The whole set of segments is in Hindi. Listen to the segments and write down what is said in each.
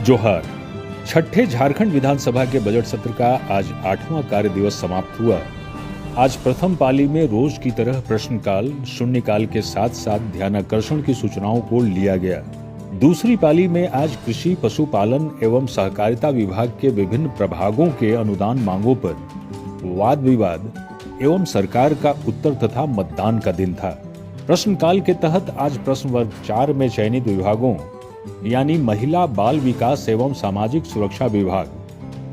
जोहार। छठे झारखंड विधानसभा के बजट सत्र का आज 8वां कार्य दिवस समाप्त हुआ। आज प्रथम पाली में रोज की तरह प्रश्नकाल, शून्यकाल के साथ साथ ध्यानाकर्षण की सूचनाओं को लिया गया। दूसरी पाली में आज कृषि, पशुपालन एवं सहकारिता विभाग के विभिन्न प्रभागों के अनुदान मांगों पर वाद विवाद एवं सरकार का उत्तर तथा मतदान का दिन था। प्रश्नकाल के तहत आज प्रश्न वर्ग 4 में चयनित विभागों यानी महिला बाल विकास एवं सामाजिक सुरक्षा विभाग,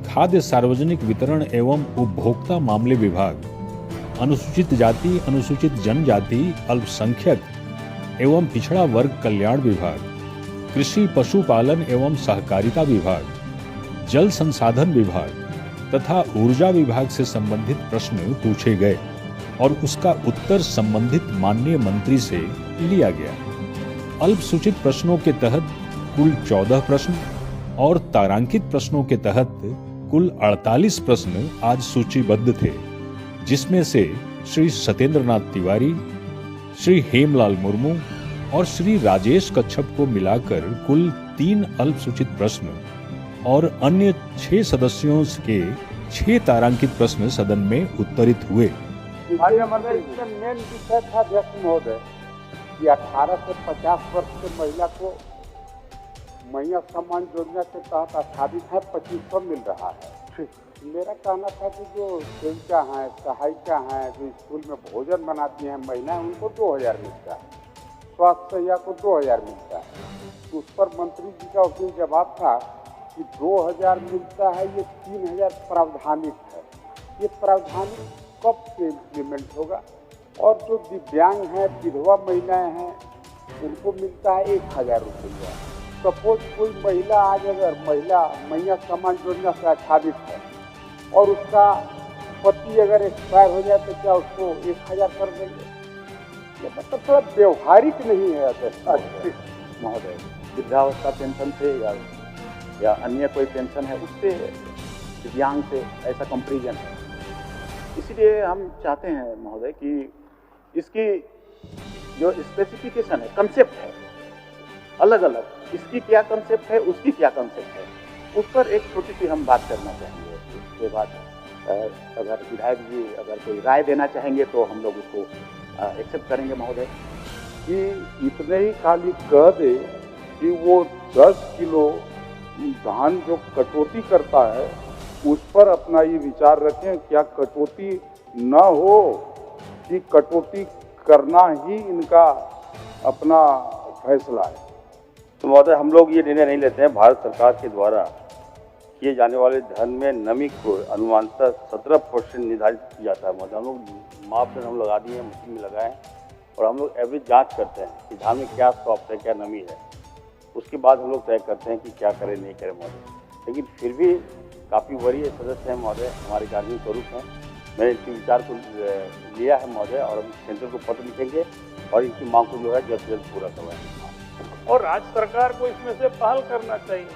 खाद्य सार्वजनिक वितरण एवं उपभोक्ता मामले विभाग, अनुसूचित जाति, अनुसूचित जनजाति, अल्पसंख्यक एवं पिछड़ा वर्ग कल्याण विभाग, कृषि, पशुपालन एवं सहकारिता विभाग, जल संसाधन विभाग तथा ऊर्जा विभाग से संबंधित प्रश्न पूछे गए और उसका उत्तर संबंधित माननीय मंत्री से लिया गया। अल्पसूचित प्रश्नों के तहत कुल 14 प्रश्न और तारांकित प्रश्नों के तहत कुल 48 प्रश्न आज सूचीबद्ध थे, जिसमें से श्री सत्येंद्र नाथ तिवारी, श्री हेमलाल मुर्मू और श्री राजेश कच्छप को मिलाकर कुल 3 अल्पसूचित प्रश्न और अन्य 6 सदस्यों के 6 तारांकित प्रश्न सदन में उत्तरित हुए। इसमें मेन विषय था अध्यक्ष महोदय कि 18 से 50 वर्ष के महिला को महिला सम्मान योजना के तहत आच्छादित है 2500 मिल रहा है। मेरा कहना था कि जो सेविका हैं, सहायिका हैं, जो स्कूल में भोजन बनाती हैं महिलाएं, उनको 2000 मिलता है, स्वास्थ्य सहिया को 2000 मिलता है। उस पर मंत्री जी का उस दिन जवाब था कि 2000 मिलता है, ये 3000 प्रावधानिक है। ये प्रावधानिक कब से इम्प्लीमेंट होगा? और जो दिव्यांग हैं, विधवा महिलाएं हैं, उनको मिलता है 1000 रुपया। सपोज कोई महिला आज अगर महिला सम्मान योजना से आच्छादित है और उसका पति अगर एक्सपायर हो जाए तो क्या उसको 1000 कर देंगे? ये मतलब थोड़ा व्यवहारिक नहीं है अध्यक्ष महोदय। वृद्धावस्था पेंशन से या अन्य कोई पेंशन है उससे दिव्यांग से ऐसा कंपेरिजन है। इसीलिए हम चाहते हैं महोदय कि इसकी जो स्पेसिफिकेशन है, कंसेप्ट है अलग अलग, इसकी क्या कंसेप्ट है, उसकी क्या कंसेप्ट है, उस पर एक छोटी सी हम बात करना चाहेंगे। उसके बाद अगर विधायक जी अगर कोई राय देना चाहेंगे तो हम लोग उसको एक्सेप्ट करेंगे महोदय। कि इतने ही खाली कह दे कि वो 10 किलो धान जो कटौती करता है उस पर अपना ये विचार रखें, क्या कटौती न हो कि कटौती करना ही इनका अपना फैसला है। तो महोदय हम लोग ये निर्णय नहीं लेते हैं। भारत सरकार के द्वारा किए जाने वाले धन में नमी को अनुमानतः 17% निर्धारित किया जाता है महोदय। हम लोग मापदंड हम लगा दिए हैं, मशीन में लगाए और हम लोग एवरेज जांच करते हैं कि धान में क्या सॉफ्ट है, क्या नमी है। उसके बाद हम लोग तय करते हैं कि क्या करें नहीं करें महोदय। लेकिन फिर भी काफ़ी वरीय सदस्य हैं महोदय, हमारे गार्जियन स्वरूप हैं। मैंने इनके विचार को लिया है महोदय और हम सेंटर को पत्र लिखेंगे और इनकी मांग को जो है जल्द से जल्द पूरा करवाएंगे। और राज्य सरकार को इसमें से पहल करना चाहिए।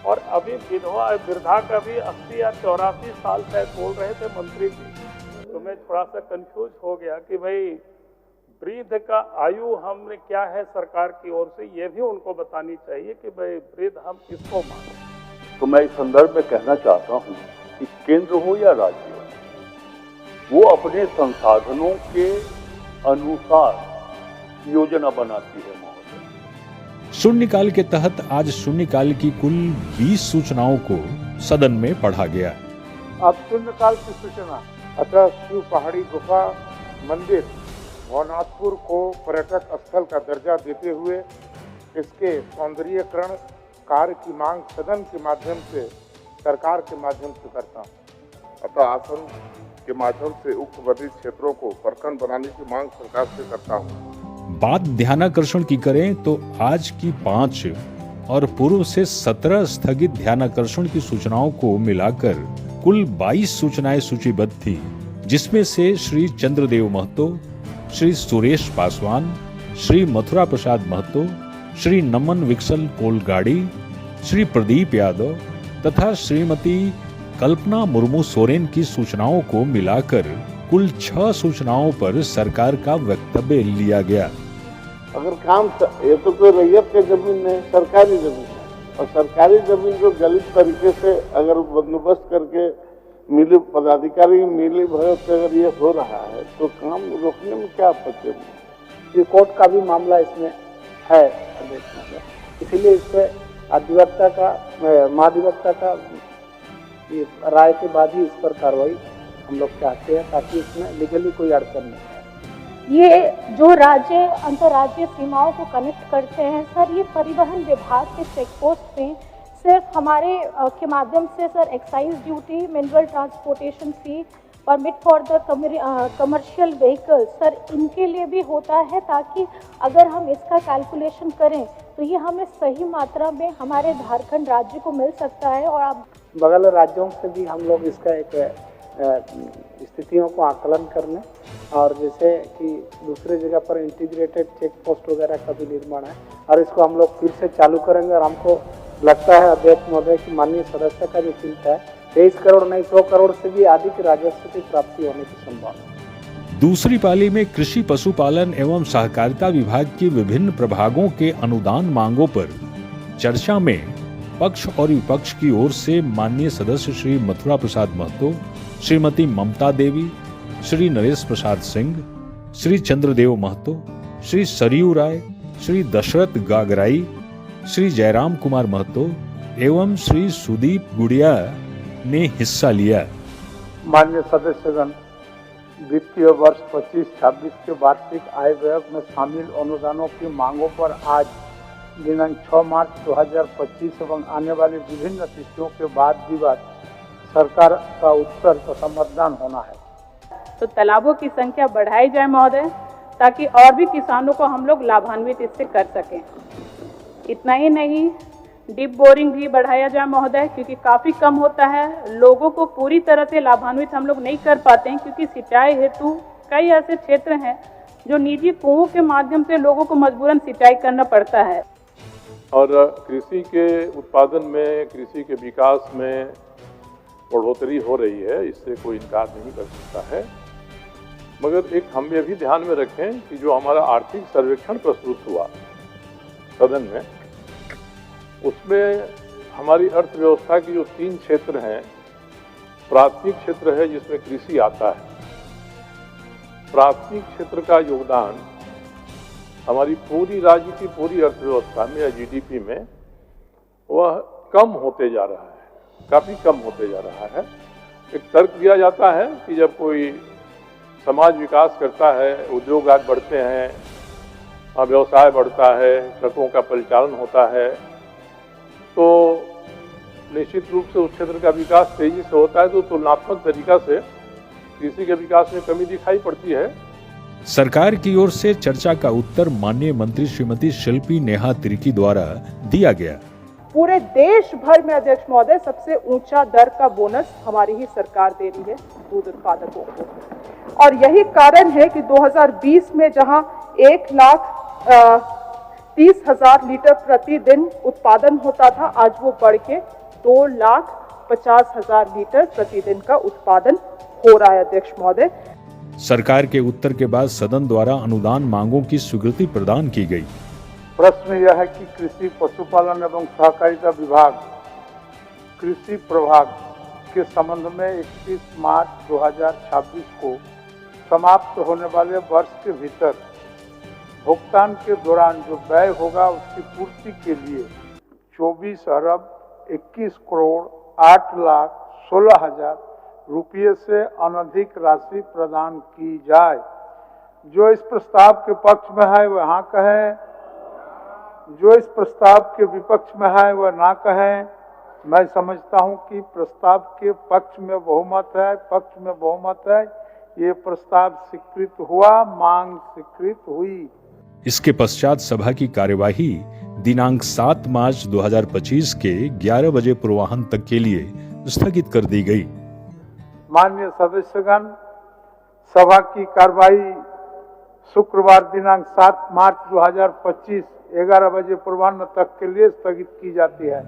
और अभी वृद्धा का भी 80 या 84 साल शायद बोल रहे थे मंत्री जी, तो मैं थोड़ा सा कंफ्यूज हो गया कि भाई वृद्ध का आयु हमने क्या है सरकार की ओर से, ये भी उनको बतानी चाहिए कि भाई वृद्ध हम किसको माने। तो मैं इस संदर्भ में कहना चाहता हूँ कि केंद्र हो या राज्य हो, वो अपने संसाधनों के अनुसार योजना बनाती है। शून्यकाल के तहत आज शून्यकाल की कुल 20 सूचनाओं को सदन में पढ़ा गया। अब शून्यकाल की सूचना। अतः शिव पहाड़ी गुफा मंदिर भवनाथपुर को पर्यटक स्थल का दर्जा देते हुए इसके सौंदर्यीकरण कार्य की मांग सदन के माध्यम से, सरकार के माध्यम से करता हूँ। अतः आसन के माध्यम से उक्त वर्णित क्षेत्रों को प्रखंड बनाने की मांग सरकार से करता हूँ। बात ध्यानाकर्षण की करें तो आज की 5 और पूर्व से 17 स्थगित ध्यानाकर्षण की सूचनाओं को मिलाकर कुल 22 सूचनाएं सूचीबद्ध थी, जिसमें से श्री चंद्रदेव महतो, श्री सुरेश पासवान, श्री मथुरा प्रसाद महतो, श्री नमन विक्सल कोलगाड़ी, श्री प्रदीप यादव तथा श्रीमती कल्पना मुर्मू सोरेन की सूचनाओं को मिलाकर कुल 6 सूचनाओं पर सरकार का वक्तव्य लिया गया। अगर काम ये तो कोई रैयत की जमीन है, सरकारी जमीन है, और सरकारी जमीन को गलत तरीके से अगर बंदोबस्त करके मिली पदाधिकारी मिली भगत से अगर ये हो रहा है तो काम रोकने में क्या आपत्ति है? ये कोर्ट का भी मामला इसमें है अध्यक्ष महोदय, इसीलिए इस पे अधिवक्ता का महाधिवक्ता का ये राय के बाद ही इस पर कार्रवाई हम लोग चाहते हैं, ताकि इसमें लीगली कोई अड़चन नहीं है। ये जो राज्य अंतर्राज्यीय सीमाओं को कनेक्ट करते हैं सर, ये परिवहन विभाग के चेक पोस्ट में सिर्फ हमारे के माध्यम से sir excise duty, mineral transportation fee, permit for the commercial vehicle sir, इनके लिए भी होता है, ताकि अगर हम इसका कैलकुलेशन करें तो ये हमें सही मात्रा में हमारे झारखंड राज्य को मिल सकता है। और अब बगल राज्यों से भी हम लोग इसका एक स्थितियों को आकलन करने, और जैसे कि दूसरे जगह पर इंटीग्रेटेड चेक पोस्ट वगैरह का भी निर्माण है, और इसको हम लोग फिर से चालू करेंगे। और हमको लगता है अध्यक्ष महोदय की माननीय सदस्य का जो चिंता है, 23 करोड़ नहीं 100 करोड़ से भी अधिक राजस्व की प्राप्ति होने की संभावना। दूसरी पाली में कृषि पशुपालन एवं सहकारिता विभाग की विभिन्न प्रभागों के अनुदान मांगों पर चर्चा में पक्ष और विपक्ष की ओर से माननीय सदस्य श्री मथुरा प्रसाद महतो, श्रीमती ममता देवी, श्री नरेश प्रसाद सिंह, श्री चंद्रदेव महतो, श्री सरयू राय, श्री दशरथ गागराई, श्री जयराम कुमार महतो एवं श्री सुदीप गुड़िया ने हिस्सा लिया। माननीय सदस्यगण, वित्तीय वर्ष 25-26 के वार्षिक आय व्यय में शामिल अनुदानों की मांगों पर आज दिनांक 6 मार्च 2025 एवं आने वाली विभिन्न तिथियों के बाद विवाद सरकार का उत्तर तथा मतदान होना है। तो तालाबों की संख्या बढ़ाई जाए महोदय, ताकि और भी किसानों को हम लोग लाभान्वित इससे कर सकें। इतना ही नहीं, डीप बोरिंग भी बढ़ाया जाए महोदय, क्योंकि काफ़ी कम होता है। लोगों को पूरी तरह से लाभान्वित हम लोग नहीं कर पाते हैं, क्योंकि सिंचाई हेतु कई ऐसे क्षेत्र हैं जो निजी कुओं के माध्यम से लोगों को मजबूरन सिंचाई करना पड़ता है। और कृषि के उत्पादन में, कृषि के विकास में बढ़ोतरी हो रही है, इससे कोई इनकार नहीं कर सकता है। मगर एक हम ये भी ध्यान में रखें कि जो हमारा आर्थिक सर्वेक्षण प्रस्तुत हुआ सदन में, उसमें हमारी अर्थव्यवस्था की जो 3 क्षेत्र हैं, प्राथमिक क्षेत्र है जिसमें कृषि आता है। प्राथमिक क्षेत्र का योगदान हमारी पूरी राज्य की पूरी अर्थव्यवस्था में या जीडीपी में वह कम होते जा रहा है, काफ़ी कम होते जा रहा है। एक तर्क दिया जाता है कि जब कोई समाज विकास करता है, उद्योग आज बढ़ते हैं, व्यवसाय बढ़ता है, ट्रकों का परिचालन होता है, तो निश्चित रूप से उस क्षेत्र का विकास तेजी से होता है। तो तुलनात्मक तरीका से कृषि के विकास में कमी दिखाई पड़ती है। सरकार की ओर से चर्चा का उत्तर माननीय मंत्री श्रीमती शिल्पी नेहा तिर्की द्वारा दिया गया। पूरे देश भर में अध्यक्ष महोदय सबसे ऊंचा दर का बोनस हमारी ही सरकार दे रही है दूध उत्पादकों को, और यही कारण है कि 2020 में जहां 1,30,000 लीटर प्रतिदिन उत्पादन होता था, आज वो बढ़ के 2,50,000 लीटर प्रतिदिन का उत्पादन हो रहा है अध्यक्ष महोदय। सरकार के उत्तर के बाद सदन द्वारा अनुदान मांगों की स्वीकृति प्रदान की गई। प्रश्न यह है कि कृषि पशुपालन एवं सहकारिता विभाग कृषि प्रभाग के संबंध में 31 मार्च 2026 को समाप्त होने वाले वर्ष के भीतर भुगतान के दौरान जो व्यय होगा उसकी पूर्ति के लिए 24,21,08,16,000 रुपये से अनधिक राशि प्रदान की जाए। जो इस प्रस्ताव के पक्ष में है वह हाँ कहें, जो इस प्रस्ताव के विपक्ष में है वह ना कहें। मैं समझता हूं कि प्रस्ताव के पक्ष में बहुमत है, ये प्रस्ताव स्वीकृत हुआ, मांग स्वीकृत हुई। इसके पश्चात सभा की कार्यवाही दिनांक 7 मार्च 2025 के 11 बजे पूर्वाह्न तक के लिए स्थगित कर दी गई। माननीय सदस्यगण, सभा की कार्यवाही शुक्रवार दिनांक 7 मार्च 2025 11 बजे पूर्वाह्न तक के लिए स्थगित की जाती है।